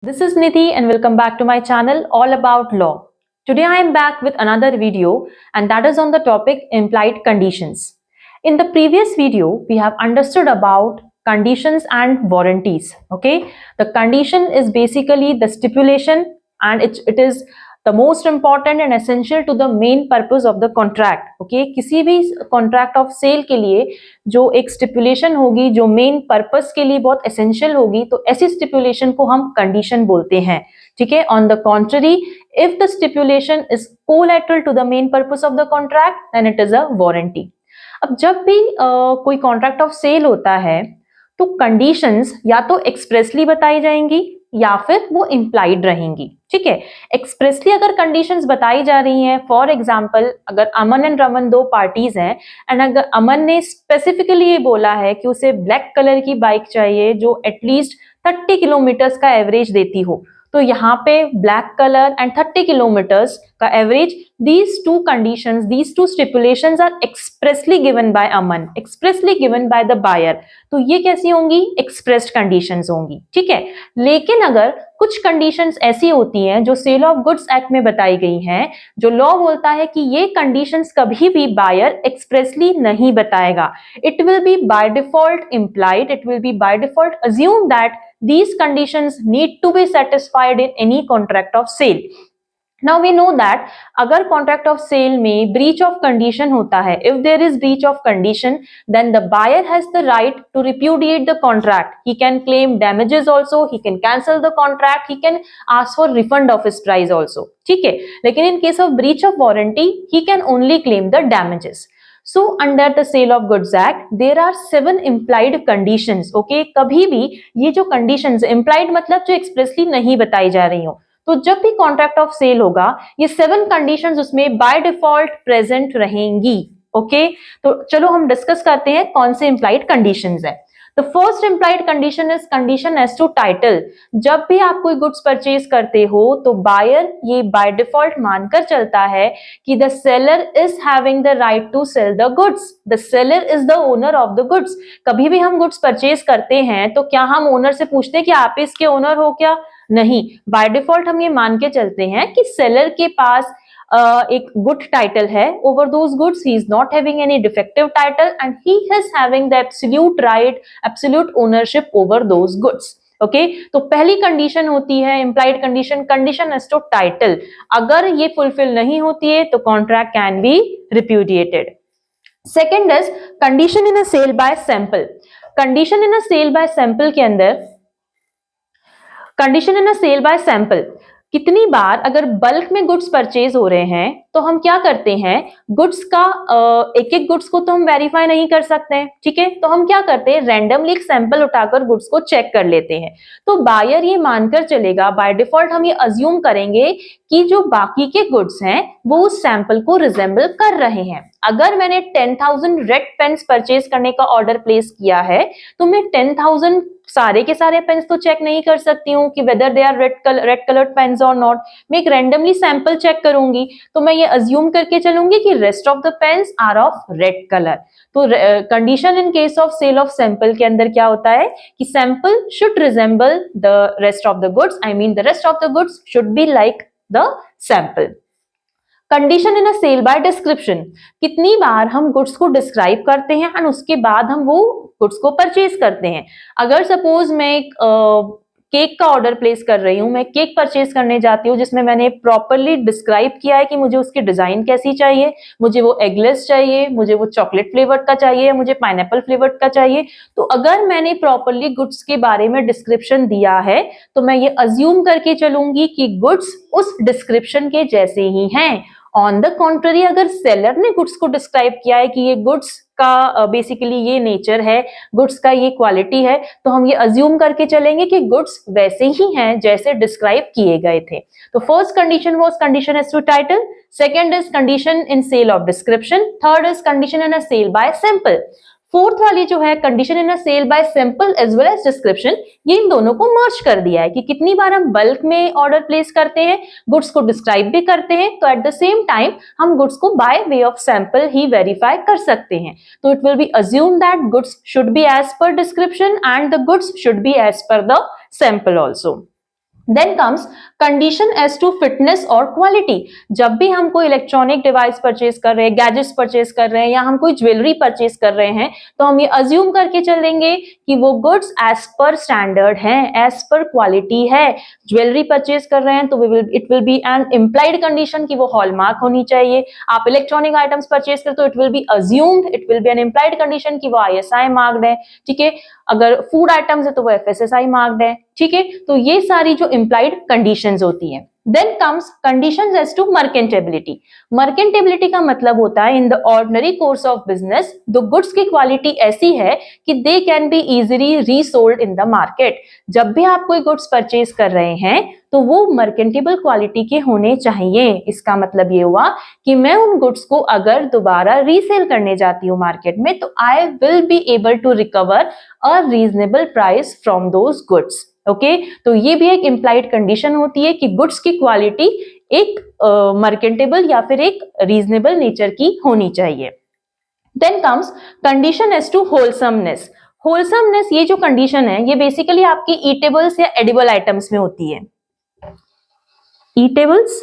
This is Nidhi and welcome back to my channel all about law. Today I am back with another video and that is on the topic implied conditions. In the previous video we have understood about conditions and warranties. Okay, the condition is basically the stipulation and it is the most important and essential to the main purpose of the contract. Okay, किसी भी contract of sale के लिए जो एक stipulation होगी जो main purpose के लिए बहुत एसेंशियल होगी तो ऐसी स्टिपुलेशन को हम कंडीशन बोलते हैं. ठीक है. On the contrary, if the stipulation is collateral to the main purpose of the contract then it is a warranty. अब जब भी कोई कॉन्ट्रैक्ट ऑफ सेल होता है तो कंडीशंस या तो एक्सप्रेसली बताई जाएंगी या फिर वो इम्प्लाइड रहेंगी. ठीक है. एक्सप्रेसली अगर कंडीशंस बताई जा रही हैं, फॉर एग्जांपल अगर अमन एंड रमन दो पार्टीज हैं एंड अगर अमन ने स्पेसिफिकली ये बोला है कि उसे ब्लैक कलर की बाइक चाहिए जो एटलीस्ट 30 किलोमीटर्स का एवरेज देती हो, तो यहाँ पे ब्लैक कलर एंड 30 किलोमीटर्स का average, these two conditions, these two stipulations are expressly given by Aman, expressly given by the buyer. तो ये कैसी होंगी? expressed conditions होंगी. ठीक है. लेकिन अगर कुछ कंडीशंस ऐसी होती हैं जो सेल ऑफ गुड्स एक्ट में बताई गई हैं, जो लॉ बोलता है कि ये कंडीशंस कभी भी बायर एक्सप्रेसली नहीं बताएगा. It will B by default implied, it will be by default assume that these conditions need to be satisfied in any contract of sale. Now we know that अगर contract of sale में breach of condition होता है, if there is breach of condition, then the buyer has the right to repudiate the contract. He can claim damages also, he can cancel the contract, he can ask for refund of his price also. ठीक है. लेकिन in case of breach of warranty, he can only claim the damages. So under the Sale of Goods Act, there are 7 implied conditions. Okay, कभी भी ये जो conditions implied मतलब जो expressly नहीं बताई जा रही हो, तो जब भी कॉन्ट्रैक्ट ऑफ सेल होगा ये 7 कंडीशंस उसमें बाय डिफॉल्ट प्रेजेंट रहेंगी. ओके, तो चलो हम डिस्कस करते हैं कौन से इंप्लाइड कंडीशंस है. The first implied condition is condition as to title. जब भी आप कोई गुड्स परचेज करते हो तो बायर ये बाय डिफॉल्ट मानकर चलता है कि the seller is having the right to sell the goods. The seller is the owner of the goods. कभी भी हम गुड्स परचेज करते हैं तो क्या हम ओनर से पूछते हैं कि आप इसके ओनर हो क्या? नहीं. बाय डिफॉल्ट हम ये मान के चलते हैं कि सेलर के पास एक गुड टाइटल है over those goods. He is not having any defective title and he is having the absolute right, absolute ownership over those goods. Okay, तो पहली कंडीशन होती है implied condition, condition as to title. अगर ये fulfil नहीं होती है तो contract can be repudiated. Second is condition in a sale by sample. Condition in a sale by sample के अंदर condition in a sale by sample, कितनी बार अगर बल्क में गुड्स परचेज हो रहे हैं तो हम क्या करते हैं, गुड्स का एक एक गुड्स को तो हम वेरीफाई नहीं कर सकते हैं. ठीक है, तो हम क्या करते हैं, रैंडमली एक सैंपल उठाकर गुड्स को चेक कर लेते हैं. तो बायर ये मानकर चलेगा, बाय डिफॉल्ट हम ये अज्यूम करेंगे कि जो बाकी के गुड्स हैं वो उस सैंपल को रिजेंबल कर रहे हैं. अगर मैंने 10,000 रेड पेन्स परचेज करने का ऑर्डर प्लेस किया है तो मैं 10,000 सारे के सारे पेन्स तो चेक नहीं कर सकती हूँ कि whether they are red coloured pens और नॉट. मैं एक रैंडमली सैंपल चेक करूंगी तो मैं ये अज्यूम करके चलूंगी कि rest of the pens are of red colour. तो condition in case of sale of sample के अंदर क्या होता है कि sample should resemble the rest of the goods, I mean the rest of the goods should be like the sample. Condition in a sale by description, कितनी बार हम goods को डिस्क्राइब करते हैं एंड उसके बाद हम वो गुड्स को परचेज करते हैं. अगर सपोज मैं एक केक का ऑर्डर प्लेस कर रही हूँ, मैं केक परचेज करने जाती हूँ जिसमें मैंने प्रॉपरली डिस्क्राइब किया है कि मुझे उसकी डिजाइन कैसी चाहिए, मुझे वो एगलेस चाहिए, मुझे वो चॉकलेट फ्लेवर्ड का चाहिए, मुझे पाइनएप्पल फ्लेवर्ड का चाहिए. तो अगर मैंने प्रॉपरली गुड्स के बारे में डिस्क्रिप्शन दिया है तो मैं ये अज्यूम करके चलूंगी कि गुड्स उस डिस्क्रिप्शन के जैसे ही हैं. ऑन द कॉन्ट्ररी, अगर सेलर ने गुड्स को डिस्क्राइब किया है कि ये गुड्स का बेसिकली ये नेचर है, गुड्स का ये क्वालिटी है, तो हम ये अज्यूम करके चलेंगे कि गुड्स वैसे ही हैं जैसे डिस्क्राइब किए गए थे. तो first condition was condition as to title, second is condition in sale of description, third is condition in a sale by sample. Fourth वाली जो है condition in a sale by sample as well as description, ये इन दोनों को मर्ज कर दिया है कि कितनी बार हम बल्क में ऑर्डर प्लेस करते हैं, गुड्स को डिस्क्राइब भी करते हैं, तो एट द सेम टाइम हम गुड्स को बाय वे ऑफ सैंपल ही वेरीफाई कर सकते हैं. तो it will be assume that goods should be as per description and the goods should be as per the sample also. Then comes condition as to fitness और quality. जब भी हम कोई इलेक्ट्रॉनिक डिवाइस परचेज कर रहे हैं, gadgets purchase कर रहे हैं या हम कोई ज्वेलरी परचेज कर रहे हैं, तो हम ये अज्यूम करके चलेंगे कि वो गुड्स एज पर स्टैंडर्ड हैं, एज पर क्वालिटी है। ज्वेलरी परचेज कर रहे हैं तो it will be an implied condition कि वो हॉलमार्क होनी चाहिए। आप इलेक्ट्रॉनिक आइटम्स परचेज करते हो, it will be assumed, it will be an implied condition कि वो ISI मार्क्ड है, ठीक है। अगर फूड आइटम्स है तो वो FSSAI मार्क्ड है, ठीक है। तो ये सारी जो इम्प्लाइड कंडीशंस होती हैं। Then comes conditions as to merchantability. Merchantability का मतलब होता है in the ordinary course of business the goods की क्वालिटी ऐसी है कि they can be easily resold in the market. जब भी आप कोई गुड्स परचेज कर रहे हैं तो वो मर्केंटेबल क्वालिटी के होने चाहिए। इसका मतलब ये हुआ कि मैं उन गुड्स को अगर दोबारा रीसेल करने जाती हूँ मार्केट में तो I will be able to recover a reasonable price from those goods. Okay, तो ये भी एक इम्प्लाइड कंडीशन होती है कि गुड्स की क्वालिटी एक मर्केंटेबल या फिर एक रीजनेबल नेचर की होनी चाहिए। Then comes condition as to wholesomeness. Wholesomeness ये जो कंडीशन है ये बेसिकली आपकी ईटेबल्स या एडिबल आइटम्स में होती है। ईटेबल्स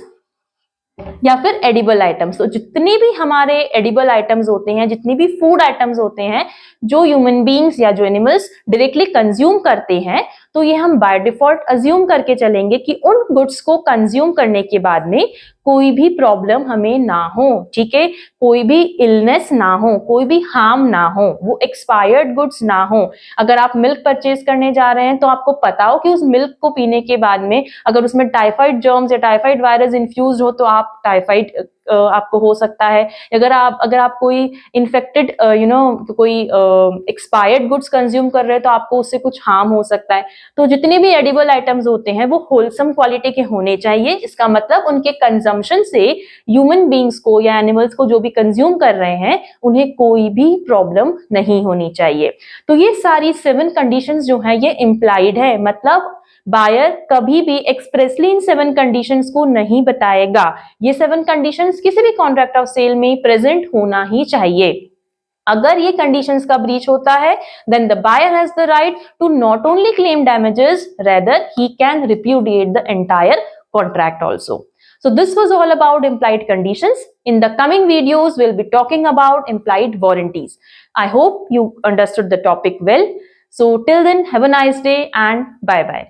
या फिर एडिबल आइटम्स, तो जितने भी हमारे एडिबल आइटम्स होते हैं, जितनी भी फूड आइटम्स होते हैं जो ह्यूमन बींग्स या जो एनिमल्स डायरेक्टली कंज्यूम करते हैं, तो ये हम बाय डिफॉल्ट अज्यूम करके चलेंगे कि उन गुड्स को कंज्यूम करने के बाद में कोई भी प्रॉब्लम हमें ना हो, ठीक है, कोई भी इलनेस ना हो, कोई भी हार्म ना हो, वो एक्सपायर्ड गुड्स ना हो। अगर आप मिल्क परचेज करने जा रहे हैं तो आपको पता हो कि उस मिल्क को पीने के बाद में अगर उसमें टाइफाइड जर्म्स या टाइफाइड वायरस इन्फ्यूज हो तो आप टाइफाइड आपको हो सकता है। अगर आप कोई इन्फेक्टेड कोई एक्सपायर्ड गुड्स कंज्यूम कर रहे हैं तो आपको उससे कुछ हार्म हो सकता है। तो जितने भी एडिबल आइटम्स होते हैं वो होलसम क्वालिटी के होने चाहिए। इसका मतलब उनके कंजम्पशन से ह्यूमन बींग्स को या एनिमल्स को जो भी कंज्यूम कर रहे हैं उन्हें कोई भी प्रॉब्लम नहीं होनी चाहिए। तो ये सारी 7 कंडीशंस जो है ये इम्प्लाइड है, मतलब बायर कभी भी एक्सप्रेसली इन 7 कंडीशंस को नहीं बताएगा। ये 7 कंडीशंस किसी भी कॉन्ट्रैक्ट ऑफ सेल में प्रेजेंट होना ही चाहिए। अगर ये कंडीशंस का ब्रीच होता है then the buyer has the right to not only claim damages, rather he can repudiate the entire contract also. So this was all about implied conditions. In the coming videos we'll be talking about implied warranties. I hope you understood the topic well. So till then, have a nice day and bye bye.